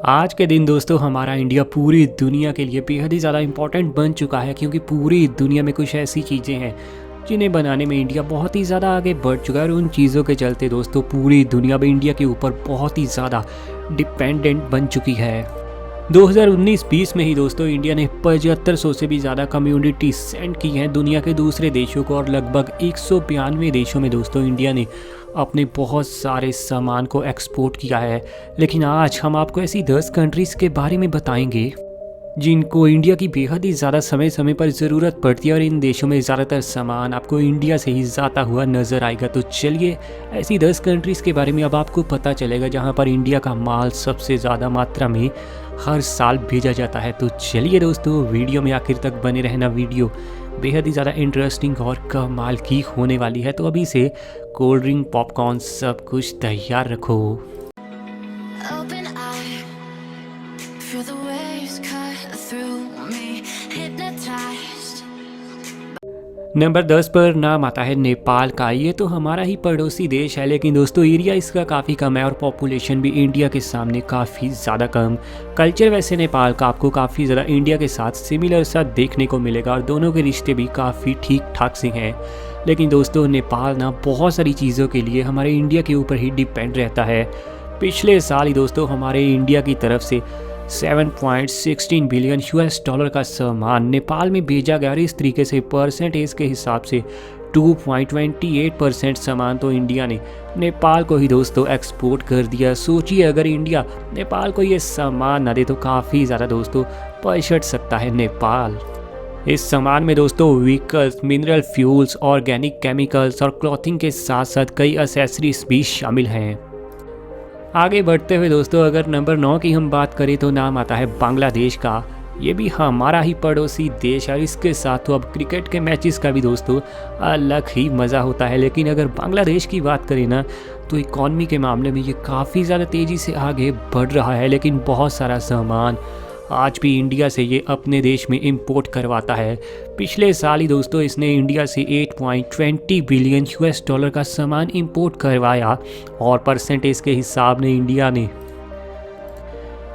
आज के दिन दोस्तों हमारा इंडिया पूरी दुनिया के लिए बेहद ही ज़्यादा इम्पोर्टेंट बन चुका है, क्योंकि पूरी दुनिया में कुछ ऐसी चीज़ें हैं जिन्हें बनाने में इंडिया बहुत ही ज़्यादा आगे बढ़ चुका है। और उन चीज़ों के चलते दोस्तों पूरी दुनिया में इंडिया के ऊपर बहुत ही ज़्यादा डिपेंडेंट बन चुकी है। 2019-20 में ही दोस्तों इंडिया ने 7500 से भी ज़्यादा कम्युनिटी सेंड की हैं दुनिया के दूसरे देशों को, और लगभग 192 देशों में दोस्तों इंडिया ने अपने बहुत सारे सामान को एक्सपोर्ट किया है। लेकिन आज हम आपको ऐसी 10 कंट्रीज़ के बारे में बताएंगे जिनको इंडिया की बेहद ही ज़्यादा समय समय पर ज़रूरत पड़ती है, और इन देशों में ज़्यादातर सामान आपको इंडिया से ही जाता हुआ नज़र आएगा। तो चलिए ऐसी 10 कंट्रीज़ के बारे में अब आपको पता चलेगा जहां पर इंडिया का माल सबसे ज़्यादा मात्रा में हर साल भेजा जाता है। तो चलिए दोस्तों वीडियो में आखिर तक बने रहना, वीडियो बेहद ही ज़्यादा इंटरेस्टिंग और कमाल की होने वाली है। तो अभी से कोल्ड ड्रिंक, पॉपकॉर्न सब कुछ तैयार रखो। Open eye, feel the waves cut through me, hypnotized. Number 10 पर नाम आता है नेपाल का। ये तो हमारा ही पड़ोसी देश है, लेकिन दोस्तों एरिया इसका काफ़ी कम है और पॉपुलेशन भी इंडिया के सामने काफ़ी ज़्यादा कम। कल्चर वैसे नेपाल का आपको काफ़ी ज़्यादा इंडिया के साथ सिमिलर सा देखने को मिलेगा, और दोनों के रिश्ते भी काफ़ी ठीक ठाक से हैं। लेकिन दोस्तों नेपाल ना बहुत सारी चीज़ों के लिए हमारे इंडिया के ऊपर ही डिपेंड रहता है। पिछले साल ही दोस्तों हमारे इंडिया की तरफ से 7.16 बिलियन यूएस डॉलर का सामान नेपाल में भेजा गया, और इस तरीके से परसेंटेज के हिसाब से 2.28% सामान तो इंडिया ने नेपाल को ही दोस्तों एक्सपोर्ट कर दिया। सोचिए अगर इंडिया नेपाल को ये सामान ना दे तो काफ़ी ज़्यादा दोस्तों पछड़ सकता है नेपाल। इस सामान में दोस्तों vehicles, mineral fuels, organic chemicals और क्लॉथिंग के साथ साथ कई एसेसरीज भी शामिल हैं। आगे बढ़ते हुए दोस्तों अगर नंबर 9 की हम बात करें तो नाम आता है बांग्लादेश का। ये भी हमारा ही पड़ोसी देश है, और इसके साथ तो अब क्रिकेट के मैचेस का भी दोस्तों अलग ही मज़ा होता है। लेकिन अगर बांग्लादेश की बात करें ना तो इकॉनमी के मामले में ये काफ़ी ज़्यादा तेज़ी से आगे बढ़ रहा है, लेकिन बहुत सारा सामान आज भी इंडिया से ये अपने देश में इंपोर्ट करवाता है। पिछले साल ही दोस्तों इसने इंडिया से 8.20 बिलियन यूएस डॉलर का सामान इंपोर्ट करवाया, और परसेंटेज के हिसाब में इंडिया ने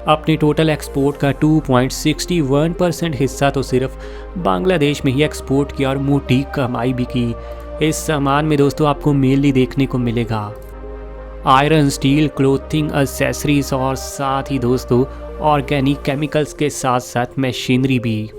अपने टोटल एक्सपोर्ट का 2.61% हिस्सा तो सिर्फ बांग्लादेश में ही एक्सपोर्ट किया और मोटी कमाई भी की। इस सामान में दोस्तों आपको मेनली देखने को मिलेगा आयरन, स्टील, क्लोथिंग, एक्सेसरीज और साथ ही दोस्तों ऑर्गेनिक केमिकल्स के साथ साथ मशीनरी भी।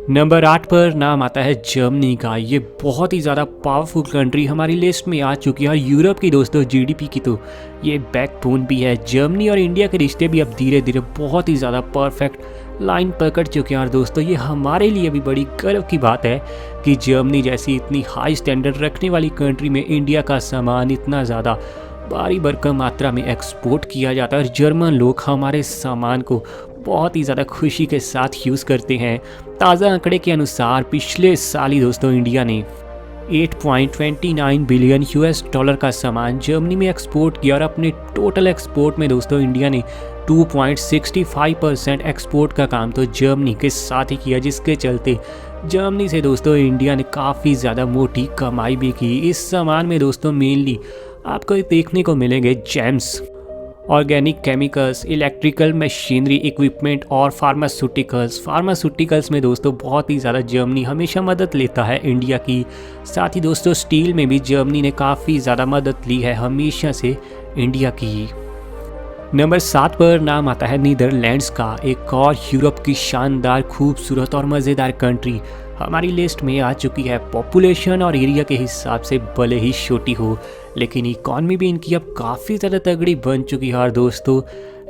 नंबर 8 पर नाम आता है जर्मनी का। ये बहुत ही ज़्यादा पावरफुल कंट्री हमारी लिस्ट में आ चुकी है, और यूरोप की दोस्तों जीडीपी की तो ये बैकबोन भी है। जर्मनी और इंडिया के रिश्ते भी अब धीरे धीरे बहुत ही ज़्यादा परफेक्ट लाइन पकड़ चुके हैं, और दोस्तों ये हमारे लिए भी बड़ी गर्व की बात है कि जर्मनी जैसी इतनी हाई स्टैंडर्ड रखने वाली कंट्री में इंडिया का सामान इतना ज़्यादा भारी भरकम मात्रा में एक्सपोर्ट किया जाता है, और जर्मन लोग हमारे सामान को बहुत ही ज़्यादा खुशी के साथ यूज़ करते हैं। ताज़ा आंकड़े के अनुसार पिछले साल ही दोस्तों इंडिया ने 8.29 बिलियन यूएस डॉलर का सामान जर्मनी में एक्सपोर्ट किया, और अपने टोटल एक्सपोर्ट में दोस्तों इंडिया ने 2.65% एक्सपोर्ट का काम तो जर्मनी के साथ ही किया, जिसके चलते जर्मनी से दोस्तों इंडिया ने काफ़ी ज़्यादा मोटी कमाई भी की। इस सामान में दोस्तों मेनली आपको देखने को मिलेंगे James, organic chemicals, electrical machinery equipment और फार्मास्यूटिकल्स में दोस्तों बहुत ही ज़्यादा जर्मनी हमेशा मदद लेता है इंडिया की। साथ ही दोस्तों स्टील में भी जर्मनी ने काफ़ी ज़्यादा मदद ली है हमेशा से इंडिया की। नंबर 7 पर नाम आता है नीदरलैंड्स का। एक और यूरोप की शानदार, खूबसूरत और मज़ेदार कंट्री हमारी लिस्ट में आ चुकी है। पॉपुलेशन और एरिया के हिसाब से भले ही छोटी हो, लेकिन इकॉनमी भी इनकी अब काफ़ी ज़्यादा तगड़ी बन चुकी है, और दोस्तों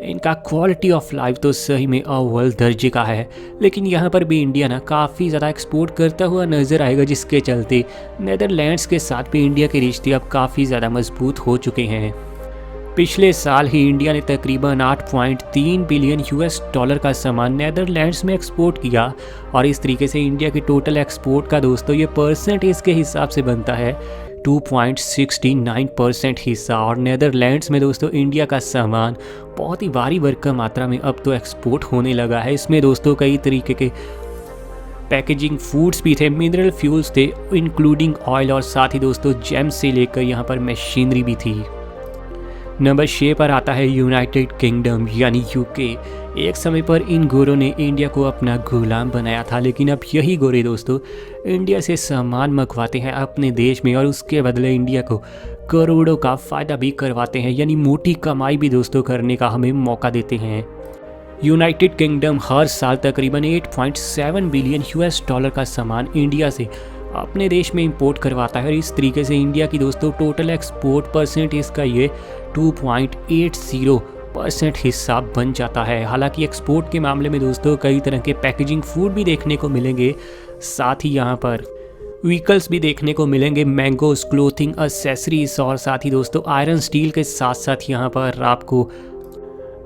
इनका क्वालिटी ऑफ लाइफ तो सही में अव्वल दर्जे का है। लेकिन यहाँ पर भी इंडिया ना काफ़ी ज़्यादा एक्सपोर्ट करता हुआ नज़र आएगा, जिसके चलते नीदरलैंड्स के साथ भी इंडिया के रिश्ते अब काफ़ी ज़्यादा मजबूत हो चुके हैं। पिछले साल ही इंडिया ने तकरीबन 8.3 बिलियन यूएस डॉलर का सामान नीदरलैंड्स में एक्सपोर्ट किया, और इस तरीके से इंडिया के टोटल एक्सपोर्ट का दोस्तों ये परसेंटेज के हिसाब से बनता है 2.69% हिस्सा। और नीदरलैंड्स में दोस्तों इंडिया का सामान बहुत ही भारी भरकम मात्रा में अब तो एक्सपोर्ट होने लगा है। इसमें दोस्तों कई तरीके के पैकेजिंग फूड्स भी थे, मिनरल फ्यूल्स थे इंक्लूडिंग ऑयल, और साथ ही दोस्तों जेम्स से लेकर यहाँ पर मशीनरी भी थी। नंबर 6 पर आता है यूनाइटेड किंगडम यानी यूके। एक समय पर इन गोरों ने इंडिया को अपना गुलाम बनाया था, लेकिन अब यही गोरे दोस्तों इंडिया से सामान मंगवाते हैं अपने देश में और उसके बदले इंडिया को करोड़ों का फ़ायदा भी करवाते हैं, यानी मोटी कमाई भी दोस्तों करने का हमें मौका देते हैं। यूनाइटेड किंगडम हर साल तकरीबन 8.7 बिलियन यूएस डॉलर का सामान इंडिया से अपने देश में इंपोर्ट करवाता है और इस तरीके से इंडिया की दोस्तों टोटल एक्सपोर्ट परसेंटेज का ये 2.80% हिस्सा बन जाता है। हालांकि एक्सपोर्ट के मामले में दोस्तों कई तरह के पैकेजिंग फूड भी देखने को मिलेंगे, साथ ही यहाँ पर व्हीकल्स भी देखने को मिलेंगे, मैंगोज, क्लोथिंग, एक्सेसरीज और साथ ही दोस्तों आयरन स्टील के साथ साथ यहाँ पर आपको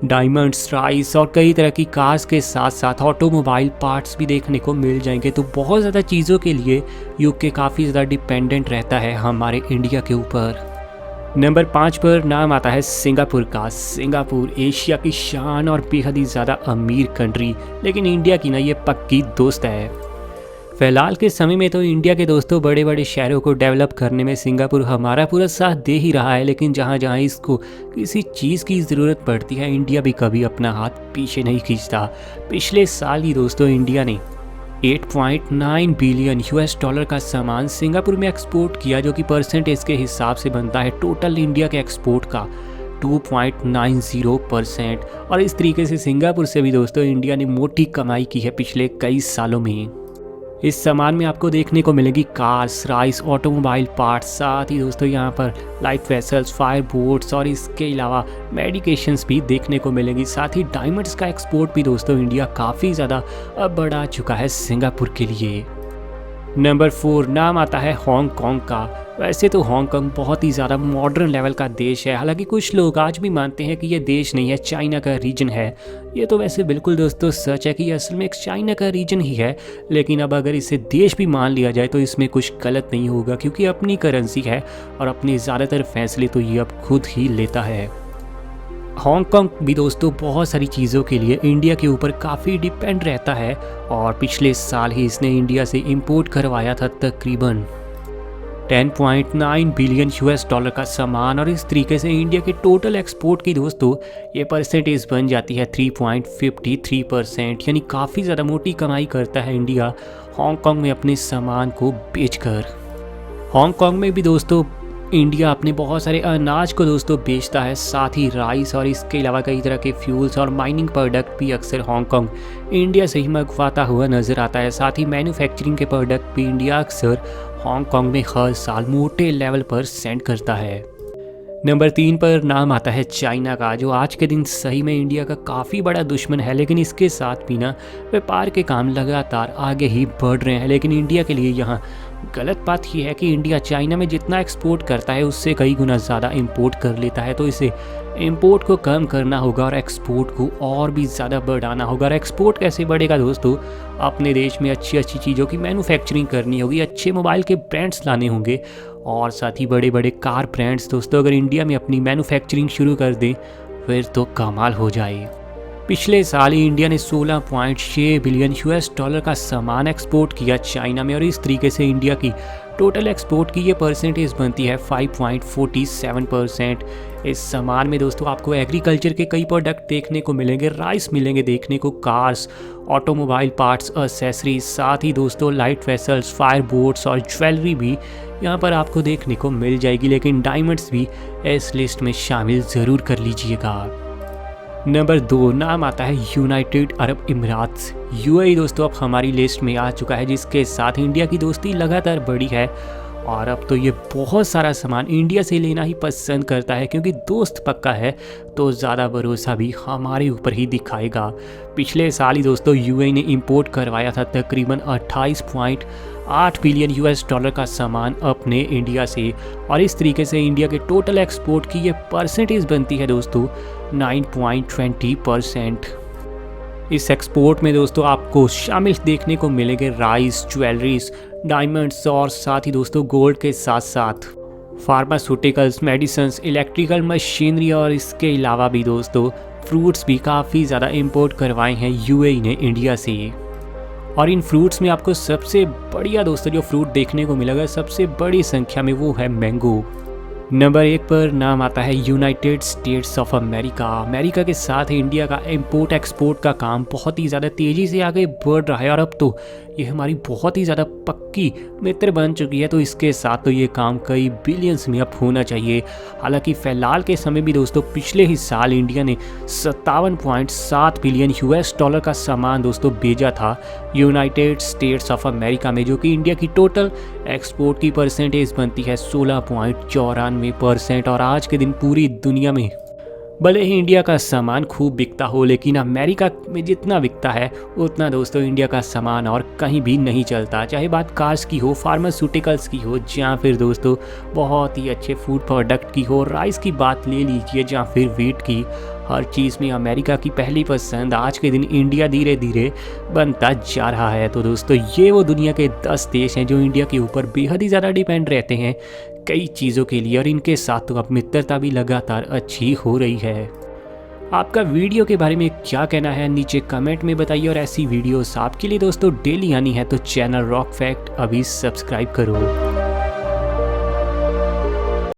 डायमंड्स, राइस और कई तरह की कार्स के साथ साथ ऑटोमोबाइल पार्ट्स भी देखने को मिल जाएंगे। तो बहुत ज़्यादा चीज़ों के लिए यूके काफ़ी ज़्यादा डिपेंडेंट रहता है हमारे इंडिया के ऊपर। नंबर 5 पर नाम आता है सिंगापुर का। सिंगापुर एशिया की शान और बेहद ही ज़्यादा अमीर कंट्री, लेकिन इंडिया की ना ये पक्की दोस्त है। फिलहाल के समय में तो इंडिया के दोस्तों बड़े बड़े शहरों को डेवलप करने में सिंगापुर हमारा पूरा साथ दे ही रहा है, लेकिन जहाँ जहाँ इसको किसी चीज़ की ज़रूरत पड़ती है इंडिया भी कभी अपना हाथ पीछे नहीं खींचता। पिछले साल ही दोस्तों इंडिया ने 8.9 बिलियन यूएस डॉलर का सामान सिंगापुर में एक्सपोर्ट किया, जो कि परसेंटेज के हिसाब से बनता है टोटल इंडिया के एक्सपोर्ट का 2.90%। और इस तरीके से सिंगापुर से भी दोस्तों इंडिया ने मोटी कमाई की है पिछले कई सालों में। इस सामान में आपको देखने को मिलेगी कार्स, राइस, ऑटोमोबाइल पार्ट्स, साथ ही दोस्तों यहाँ पर लाइट वेसल्स, फायर बोट्स और इसके अलावा मेडिकेशंस भी देखने को मिलेंगी। साथ ही डायमंड्स का एक्सपोर्ट भी दोस्तों इंडिया काफ़ी ज़्यादा अब बढ़ा चुका है सिंगापुर के लिए। नंबर 4 नाम आता है हांगकांग का। वैसे तो हांगकांग बहुत ही ज़्यादा मॉडर्न लेवल का देश है, हालांकि कुछ लोग आज भी मानते हैं कि ये देश नहीं है, चाइना का रीजन है। ये तो वैसे बिल्कुल दोस्तों सच है कि ये असल में एक चाइना का रीजन ही है, लेकिन अब अगर इसे देश भी मान लिया जाए तो इसमें कुछ गलत नहीं होगा, क्योंकि अपनी करेंसी है और अपने ज़्यादातर फैसले तो ये अब खुद ही लेता है। हांगकांग भी दोस्तों बहुत सारी चीज़ों के लिए इंडिया के ऊपर काफ़ी डिपेंड रहता है और पिछले साल ही इसने इंडिया से इंपोर्ट करवाया था तकरीबन 10.9 बिलियन यूएस डॉलर का सामान और इस तरीके से इंडिया के टोटल एक्सपोर्ट की दोस्तों ये परसेंटेज बन जाती है 3.53%, यानी काफ़ी ज़्यादा मोटी कमाई करता है इंडिया हांगकांग में अपने सामान को बेचकर। हांगकांग में भी दोस्तों इंडिया अपने बहुत सारे अनाज को दोस्तों बेचता है, साथ ही राइस और इसके अलावा कई तरह के फ्यूल्स और माइनिंग प्रोडक्ट भी अक्सर हांगकांग इंडिया से ही मंगवाता हुआ नज़र आता है। साथ ही मैन्युफैक्चरिंग के प्रोडक्ट भी इंडिया अक्सर हांगकांग में हर साल मोटे लेवल पर सेंड करता है। नंबर 3 पर नाम आता है चाइना का, जो आज के दिन सही में इंडिया का काफ़ी बड़ा दुश्मन है, लेकिन इसके साथ भी ना व्यापार के काम लगातार आगे ही बढ़ रहे हैं। लेकिन इंडिया के लिए यहाँ गलत बात यह है कि इंडिया चाइना में जितना एक्सपोर्ट करता है उससे कई गुना ज़्यादा इंपोर्ट कर लेता है, तो इसे इंपोर्ट को कम करना होगा और एक्सपोर्ट को और भी ज़्यादा बढ़ाना होगा। और एक्सपोर्ट कैसे बढ़ेगा दोस्तों? अपने देश में अच्छी अच्छी चीज़ों की मैन्युफैक्चरिंग करनी होगी, अच्छे मोबाइल के ब्रांड्स लाने होंगे और साथ ही बड़े बड़े कार ब्रांड्स दोस्तों अगर इंडिया में अपनी मैन्युफैक्चरिंग शुरू कर दें फिर तो कमाल हो जाए। पिछले साल ही इंडिया ने 16.6 बिलियन यूएस डॉलर का सामान एक्सपोर्ट किया चाइना में और इस तरीके से इंडिया की टोटल एक्सपोर्ट की ये परसेंटेज बनती है 5.47%। इस सामान में दोस्तों आपको एग्रीकल्चर के कई प्रोडक्ट देखने को मिलेंगे, राइस मिलेंगे देखने को, कार्स, ऑटोमोबाइल पार्ट्स, एक्सेसरीज, साथ ही दोस्तों लाइट वेसल्स, फायर बोट्स और ज्वेलरी भी यहाँ पर आपको देखने को मिल जाएगी। लेकिन डायमंड्स भी इस लिस्ट में शामिल ज़रूर कर लीजिएगा। नंबर 2 नाम आता है यूनाइटेड अरब इमिरात्स। यूएई दोस्तों अब हमारी लिस्ट में आ चुका है, जिसके साथ इंडिया की दोस्ती लगातार बढ़ी है और अब तो ये बहुत सारा सामान इंडिया से लेना ही पसंद करता है, क्योंकि दोस्त पक्का है तो ज़्यादा भरोसा भी हमारे ऊपर ही दिखाएगा। पिछले साल ही दोस्तों यूएई ने इंपोर्ट करवाया था तकरीबन 28.8 बिलियन यूएस डॉलर का सामान अपने इंडिया से और इस तरीके से इंडिया के टोटल एक्सपोर्ट की ये परसेंटेज बनती है दोस्तों 9.20%। इस एक्सपोर्ट में दोस्तों आपको शामिल देखने को मिलेंगे राइस, ज्वेलरीज, डायमंड्स और साथ ही दोस्तों गोल्ड के साथ साथ फार्मास्यूटिकल्स, मेडिसिन्स, इलेक्ट्रिकल मशीनरी और इसके अलावा भी दोस्तों फ्रूट्स भी काफ़ी ज़्यादा इंपोर्ट करवाए हैं यूएई ने इंडिया से। और इन फ्रूट्स में आपको सबसे बढ़िया दोस्तों जो फ्रूट देखने को मिलेगा सबसे बड़ी संख्या में वो है मैंगो। नंबर 1 पर नाम आता है United states of America. America के साथ इंडिया का इंपोर्ट एक्सपोर्ट का काम बहुत ही ज़्यादा तेज़ी से आगे बढ़ रहा है और अब तो ये हमारी बहुत ही ज़्यादा पक्की मित्र बन चुकी है। तो इसके साथ तो ये काम कई बिलियंस में अब होना चाहिए। हालांकि फ़िलहाल के समय भी दोस्तों पिछले ही साल इंडिया ने 57.7 बिलियन US डॉलर का सामान दोस्तों भेजा था यूनाइटेड स्टेट्स ऑफ अमेरिका में, जो कि इंडिया की टोटल एक्सपोर्ट की परसेंटेज बनती है 16.94%। और आज के दिन पूरी दुनिया में भले ही इंडिया का सामान खूब बिकता हो, लेकिन अमेरिका में जितना बिकता है उतना दोस्तों इंडिया का सामान और कहीं भी नहीं चलता। चाहे बात कार्स की हो, फार्मास्यूटिकल्स की हो, या फिर दोस्तों बहुत ही अच्छे फूड प्रोडक्ट की हो, राइस की बात ले लीजिए, या फिर वीट की, हर चीज़ में अमेरिका की पहली पसंद आज के दिन इंडिया धीरे धीरे बनता जा रहा है। तो दोस्तों ये वो दुनिया के 10 देश हैं जो इंडिया के ऊपर बेहद ही ज़्यादा डिपेंड रहते हैं कई चीज़ों के लिए, और इनके साथ तो अब मित्रता भी लगातार अच्छी हो रही है। आपका वीडियो के बारे में क्या कहना है नीचे कमेंट में बताइए, और ऐसी वीडियोस आपके लिए दोस्तों डेली आनी है तो चैनल रॉक फैक्ट अभी सब्सक्राइब करो।